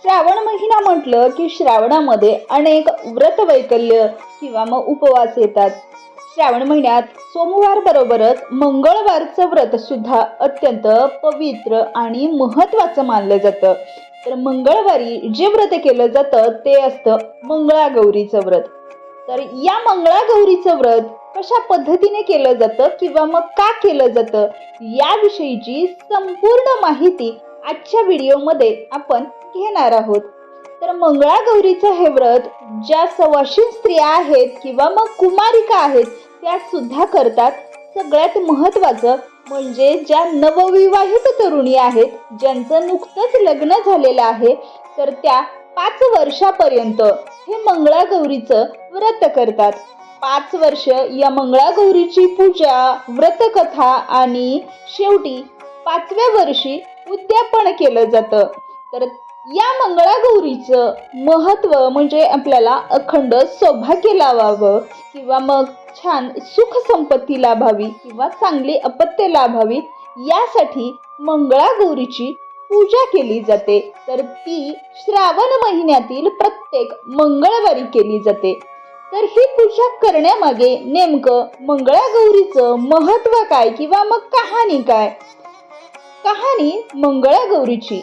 श्रावण महिना म्हटलं की श्रावणामध्ये अनेक व्रत वैकल्य किंवा मग उपवास येतात. श्रावण महिन्यात सोमवार बरोबरच मंगळवारचं व्रत सुद्धा अत्यंत पवित्र आणि महत्त्वाचं मानलं जातं. तर मंगळवारी जे व्रत केलं जातं ते असतं मंगळागौरीचं व्रत. तर या मंगळागौरीचं व्रत कशा पद्धतीने केलं जातं किंवा मग का केलं जातं याविषयीची संपूर्ण माहिती आजच्या व्हिडिओमध्ये आपण घेणार आहोत. तर मंगळागौरीचं हे व्रत ज्या सवाशीण स्त्रिया आहेत किंवा मग कुमारिका आहेत त्या सुद्धा करतात. सगळ्यात महत्त्वाचं म्हणजे ज्या नवविवाहित तरुणी आहेत, ज्यांचं नुकतंच लग्न झालेलं आहे, तर त्या 5 वर्षापर्यंत हे मंगळागौरीचं व्रत करतात. 5 वर्ष या मंगळागौरीची पूजा, व्रतकथा आणि शेवटी 5व्या वर्षी उद्यापन केलं जातं. तर या मंगळागौरीचं महत्त्व म्हणजे आपल्याला अखंड सौभाग्य लाभावं किंवा मग छान सुख संपत्ती लाभावी किंवा चांगली अपत्य लाभावी यासाठी मंगळागौरीची पूजा केली जाते. तर ती श्रावण महिन्यातील प्रत्येक मंगळवारी केली जाते. तर ही पूजा करण्यामागे नेमकं मंगळागौरीचं महत्त्व काय किंवा मग कहाणी काय? कहाणी मंगळागौरीची.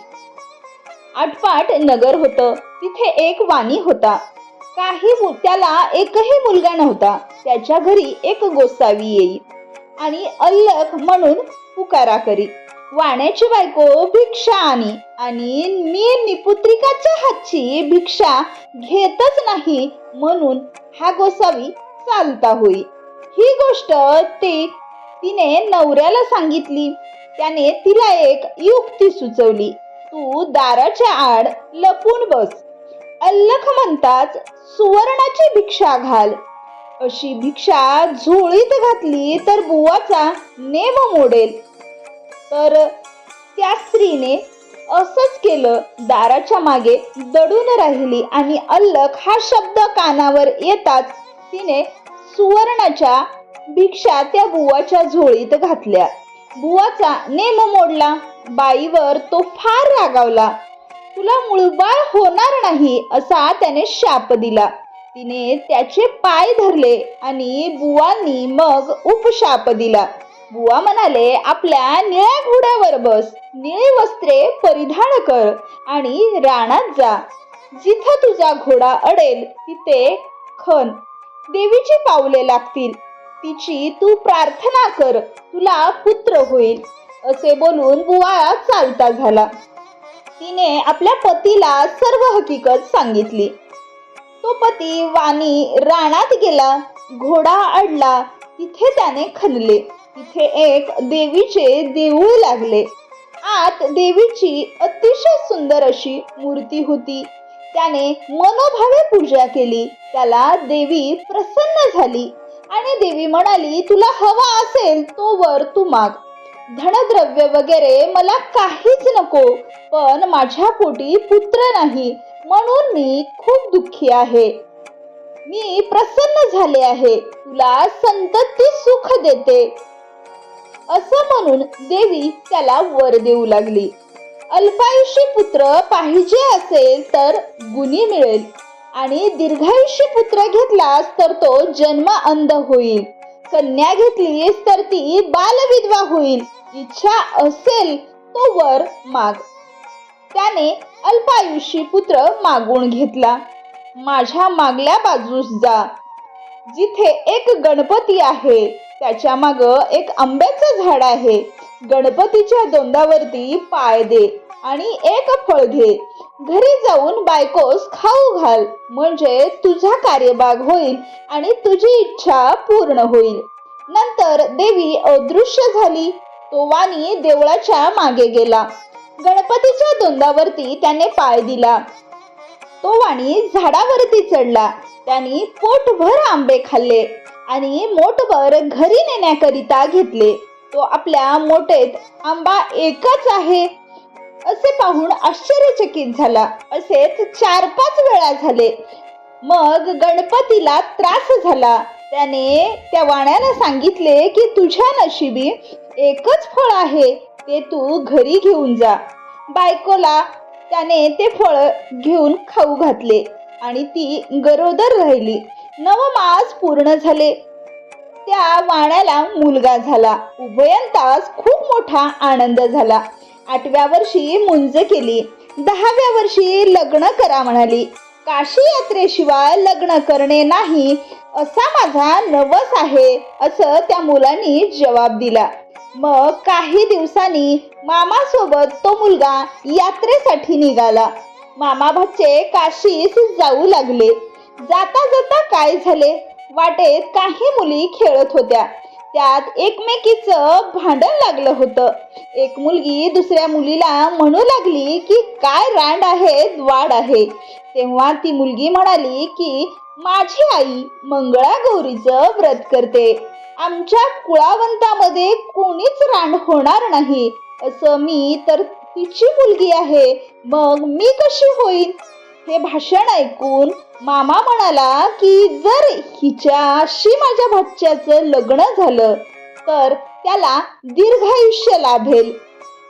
आटपाट नगर होतं. तिथे एक वाणी होता. त्याला एकही मुलगा नव्हता. त्याच्या घरी एक गोसावी येई आणि अल्लख म्हणून पुकारा करी. वाण्याची बायको भिक्षा आणि मी निपुत्रिकाच्या हातची भिक्षा घेतच नाही म्हणून हा गोसावी चालता होई. ही गोष्ट तिने नवऱ्याला सांगितली. त्याने तिला एक युक्ती सुचवली. तू दाराच्या आड लपून बस. अल्लख म्हणताच सुवर्णाची भिक्षा घाल. अशी भिक्षा झोळीत घातली तर बुवाचा नेम मोडेल. तर त्या स्त्रीने असंच केलं. दाराच्या मागे दडून राहिली आणि अल्लख हा शब्द कानावर येताच तिने सुवर्णाच्या भिक्षा त्या बुवाच्या झोळीत घातल्या. बुवाचा नेम मोडला. बाईवर तो फार रागावला. तुला मुळबाळ होणार नाही असा त्याने शाप दिला. तिने त्याचे पाय धरले आणि बुवांनी मग उपशाप दिला. बुवा म्हणाले, आपल्या निळ्या घोड्यावर बस, निळी वस्त्रे परिधान कर आणि रानात जा. जिथं तुझा घोडा अडेल तिथे खण. देवीची पावले लागतील. तिची तू प्रार्थना कर, तुला पुत्र होईल. असे बोलून बुवा चालता झाला. तिने आपल्या पतीला सर्व हकीकत सांगितली. तो पती वाणी रानात गेला. घोडा अडला. तिथे त्याने खणले. तिथे एक देवीचे देऊळ लागले. आत देवीची अतिशय सुंदर अशी मूर्ती होती. त्याने मनोभावे पूजा केली. त्याला देवी प्रसन्न झाली आणि देवी म्हणाली, तुला हवा असेल तो वर तू माग. धनद्रव्य वगैरे मला काहीच नको, पण माझ्या पोटी पुत्र नाही म्हणून मी खूप दुःखी आहे. मी प्रसन्न झाले आहे. तुला संतती सुख देते. असं म्हणून देवी त्याला वर देऊ लागली. अल्पायुषी पुत्र पाहिजे असेल तर गुणी मिळेल आणि दीर्घायुषी पुत्र घेतलास तर तो जन्म अंध होईल. कन्या घेतलीस तर ती बालविधवा होईल. इच्छा असेल तो वर माग. त्याने अल्पायुषी पुत्र मागून घेतला. माझ्या मागल्या बाजूस जा. जिथे एक गणपती आहे त्याच्या माग एक आंब्याचं झाड आहे. गणपतीच्या दोंडावरती पाय दे आणि एक फळ घे. घरी जाऊन बायकोस खाऊ घाल, म्हणजे तुझा कार्यभाग होईल आणि तुझी इच्छा पूर्ण होईल. नंतर देवी अदृश्य झाली. तो वाणी देवळाच्या मागे गेला. गणपतीच्या दोंडावरती त्याने पाय दिला. तो वाणी झाडावरती चढला. त्याने पोटभर आंबे खाल्ले आणि मोठभर घरी नेण्याकरिता घेतले. तो आपल्या मोठेत आंबा एकच आहे असे पाहून आश्चर्यचकित झाला. असेच 4-5 वेळा झाले. मग गणपतीला त्रास झाला. त्याने त्या वाण्याला सांगितले की तुझ्या नशिबी एकच फळ आहे, ते तू घरी घेऊन जा. बायकोला त्याने ते फळ घेऊन खाऊ घातले आणि ती गरोदर राहिली. 9 मास पूर्ण झाले. त्या वाण्याला मुलगा झाला. उभयंतास खूप मोठा आनंद झाला. 8व्या वर्षी मुंज केली. 10व्या वर्षी लग्न करा म्हणाली. काशी यात्रेशिवाय लग्न करणे नाही असा माझा नवस आहे, असं त्या मुलांनी जवाब दिला. मग काही दिवसांनी मामासोबत तो मुलगा यात्रेसाठी निघाला. मामा भाचे काशीस जाऊ लागले. जाता जाता काय झाले, वाटेत काही मुली खेळत होत्या. त्यात एकमेकीचं भांडण लागलं होतं. एक मुलगी दुसऱ्या मुलीला म्हणू लागली की काय रांड आहे, द्वाड आहे. तेव्हा ती मुलगी म्हणाली की माझी आई मंगळागौरीचं व्रत करते. आमच्या कुळावंतामध्ये कोणीच रांड होणार नाही. असं मी तर तिची मुलगी आहे, मग मी कशी होईन? हे भाषण ऐकून मामा म्हणाला की जर हिच्याशी माझ्या भाच्याचं लग्न झालं तर त्याला दीर्घायुष्य लाभेल.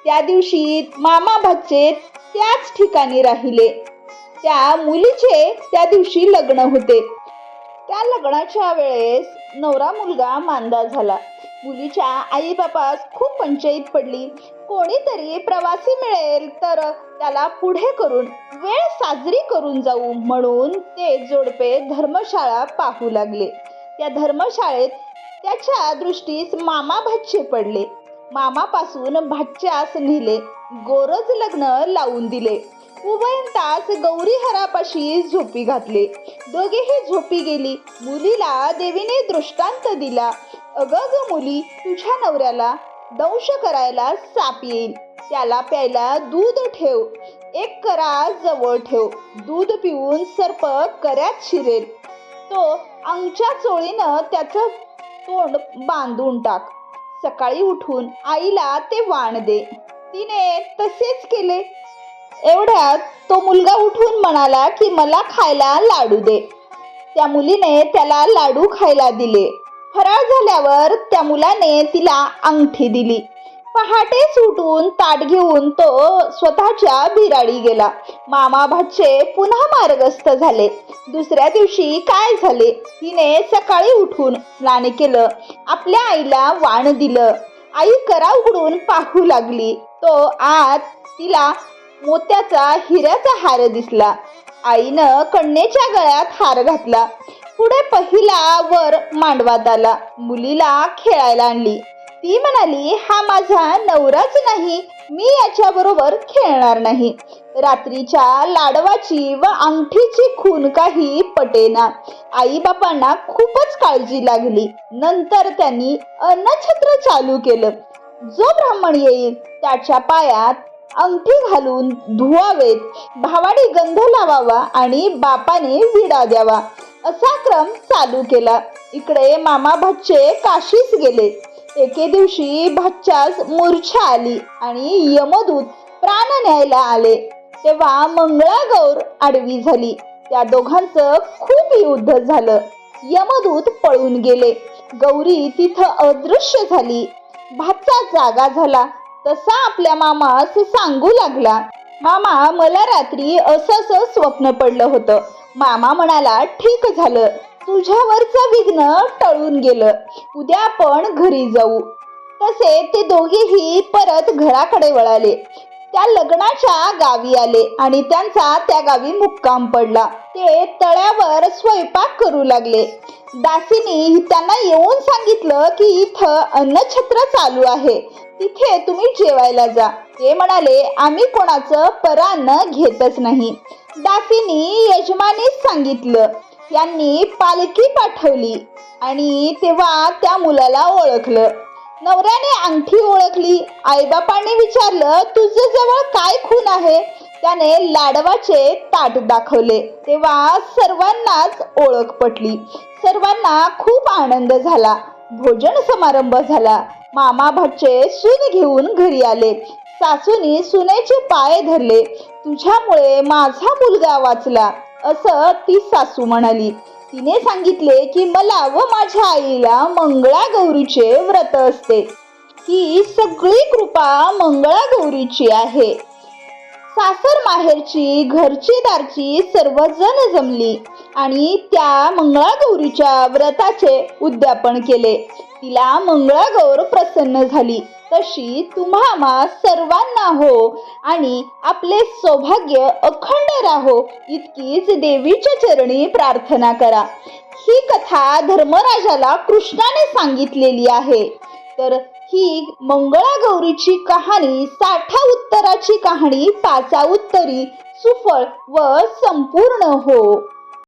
त्या दिवशी मामा भाचे त्याच ठिकाणी राहिले. त्या मुलीचे त्या दिवशी लग्न होते. त्या लग्नाच्या वेळेस नवरा मुलगा मांदा झाला. मुलीच्या आई बापास खूप पंचायत पडली. कोणीतरी प्रवासी मिळेल तर त्याला पुढे करून वेळ साजरी करून जाऊ म्हणून ते जोडपे धर्मशाळा पाहू लागले. त्या धर्मशाळेत त्याच्या दृष्टीस मामा भाचे पडले. मामापासून भाच्यास नेले. गोरज लग्न लावून दिले. उभयंतास गौरीहरापाशी झोपी घातले. दोघेही झोपी गेली. मुलीला देवीने दृष्टांत दिला. अगं मुली, तुझ्या नवऱ्याला दंश करायला साप येईल. त्याला प्यायला दूध ठेव. एक करा जवळ ठेव. दूध पिऊन सर्प कऱ्यात शिरेल. तो अंगच्या चोळीनं त्याचं तोंड बांधून टाक. सकाळी उठून आईला ते वाण दे. तिने तसेच केले. एवढ्यात तो मुलगा उठून म्हणाला की मला खायला लाडू दे. त्या मुलीने त्याला लाडू खायला दिले. फराळ झाल्यावर त्या मुलाने तिला अंगठी दिली. पहाटेच उठून ताट घेऊन तो स्वतःच्या बिराडी गेला. मामा भाचे पुन्हा मार्गस्थ झाले. दुसऱ्या दिवशी काय झाले, तिने सकाळी उठून स्नान केलं. आपल्या आईला वाण दिलं. आई करा उघडून पाहू लागली. तो आत तिला मोत्याचा हिऱ्याचा हार दिसला. आईनं कन्येच्या गळ्यात हार घातला. पुढे पहिला वर मांडवात आला. मुलीला खेळायला आणली. ती म्हणाली हा माझा नवराच नाही, मी याच्याबरोबर खेळणार नाही. रात्रीच्या लाडवाची व अंगठीची खून काही पटेना. आई बापांना खूपच काळजी लागली. नंतर त्यांनी अन्नछत्र चालू केलं. जो ब्राह्मण येईल त्याच्या पायात अंगठी घालून धुवावेत, भावाने गंध लावावा आणि बापाने विडा द्यावा, असा क्रम चालू केला. इकडे मामा भाचे काशीस गेले. एके दिवशी भाच्यास मूर्छा आली आणि यमदूत प्राण न्यायला आले. तेव्हा मंगळागौर आडवी झाली. त्या दोघांचं खूप युद्ध झालं. यमदूत पळून गेले. गौरी तिथं अदृश्य झाली. भाचा जागा झाला. तसा आपल्या मामास सांगू लागला, मामा मला रात्री असं स्वप्न पडलं होतं. मामा म्हणाला ठीक झालं, तुझ्यावरचं विघ्न टळून गेलं. उद्या आपण घरी जाऊ. तसे ते दोघेही परत घराकडे वळाले. त्या लग्नाच्या गावी आले आणि त्यांचा त्या गावी मुक्काम पडला. ते तळ्यावर स्वयंपाक करू लागले. दासीनी त्यांना येऊन सांगितलं की इथं अन्नछत्र चालू आहे, तिथे तुम्ही जेवायला जा. ते म्हणाले आम्ही कोणाचं परान्न घेतच नाही. दासीनी यजमानीस सांगितलं. यांनी पालखी पाठवली आणि तेव्हा त्या मुलाला ओळखलं. नवऱ्याने अंगठी ओळखली. आईबापांनी विचारलं तुझं जवळ काय खून आहे? त्याने लाडवाचे ताट दाखवले. तेव्हा सर्वांनाच ओळख पटली. सर्वांना खूप आनंद झाला. भोजन समारंभ झाला. मामा भाचे सून घेऊन घरी आले. सासूनी सुनेचे पाय धरले. तुझ्यामुळे माझा मुलगा वाचला, असं ती सासू म्हणाली. तिने सांगितले की मला व माझ्या आईला मंगळागौरीचे व्रत असते. ही सगळी कृपा मंगळागौरीची आहे. सासर माहेरची घरची दारची सर्वजण जमली आणि त्या मंगळागौरीच्या व्रताचे उद्यापन केले. तिला मंगळागौर प्रसन्न झाली. तशी तुम्हा सर्वांना हो आणि आपले सौभाग्य अखंड राहो इतकीच देवीच्या चरणी प्रार्थना करा. ही कथा धर्मराजाला कृष्णाने सांगितलेली आहे. तर ही मंगळागौरीची कहाणी 60 उत्तराची कहाणी 5 उत्तरी सुफळ व संपूर्ण हो.